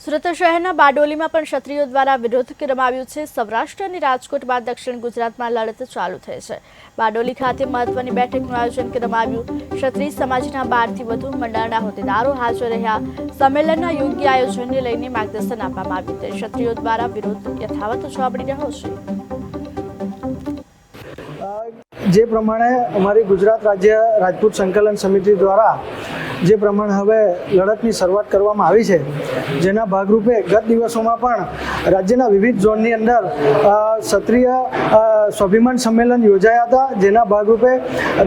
સુરત શહેરના બારડોલીમાં પણ ક્ષત્રિયો દ્વારા વિરોધ કરવામાં આવ્યો છે। સૌરાષ્ટ્ર અને રાજકોટ બાદ દક્ષિણ ગુજરાતમાં લડત ચાલુ થઈ છે। બારડોલી ખાતે મહત્વની બેઠકનું આયોજન કરવામાં આવ્યું। ક્ષત્રિય સમાજના 12થી વધુ મંડળના હોદ્દેદારો હાજર રહ્યા। સંમેલનના યોગ્ય આયોજનને લઈને માર્ગદર્શન આપવામાં આવ્યું છે। ક્ષત્રિયો દ્વારા વિરોધ યથાવત જોવા મળી રહ્યો છે। જે પ્રમાણે અમારી ગુજરાત રાજ્ય રાજપૂત સંકલન સમિતિ દ્વારા જે પ્રમાણે હવે લડતની શરૂઆત કરવામાં આવી છે, જેના ભાગરૂપે ગત દિવસોમાં પણ રાજ્યના વિવિધ ઝોનની અંદર ક્ષત્રિય સ્વાભિમાન સંમેલન યોજાયા હતા। જેના ભાગરૂપે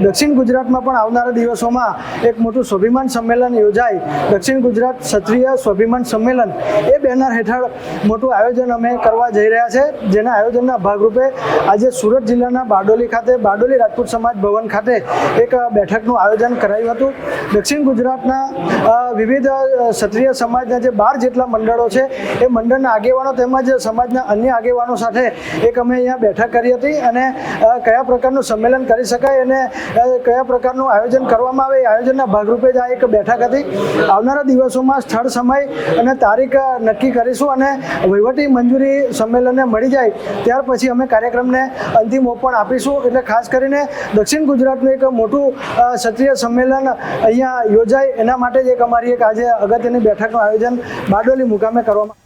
દક્ષિણ ગુજરાતમાં પણ આવનારા દિવસોમાં એક મોટું સ્વાભિમાન સંમેલન યોજાય, દક્ષિણ ગુજરાત ક્ષત્રિય સ્વાભિમાન સંમેલન એ બેનર હેઠળ મોટું આયોજન અમે કરવા જઈ રહ્યા છે। જેના આયોજનના ભાગરૂપે આજે સુરત જિલ્લાના બારડોલી ખાતે બારડોલી રાજપૂત સમાજ ભવન ખાતે એક બેઠકનું આયોજન કરાયું હતું। દક્ષિણ ગુજરાતના વિવિધ ક્ષત્રિય સમાજના જે 12 જેટલા મંડળો છે એ મંડળના આગેવાનો તેમજ સમાજના અન્ય આગેવાનો સાથે એક અમે અહીંયા બેઠક કરી હતી અને કયા પ્રકારનું સંમેલન કરી શકાય અને કયા પ્રકારનું આયોજન કરવામાં આવે એ આયોજનના ભાગરૂપે જ આ એક બેઠક હતી। આવનારા દિવસોમાં સ્થળ, સમય અને તારીખ નક્કી કરીશું અને વહીવટી મંજૂરી સંમેલનને મળી જાય ત્યાર પછી અમે કાર્યક્રમને અંતિમ ઓપ પણ આપીશું। એટલે ખાસ કરીને દક્ષિણ ગુજરાતનું એક મોટું ક્ષત્રિય સંમેલન અહીંયા યોજાય એના માટે જ એક અમારી એક આજે અગત્યની બેઠકનું આયોજન બારડોલી મુકામે કરવામાં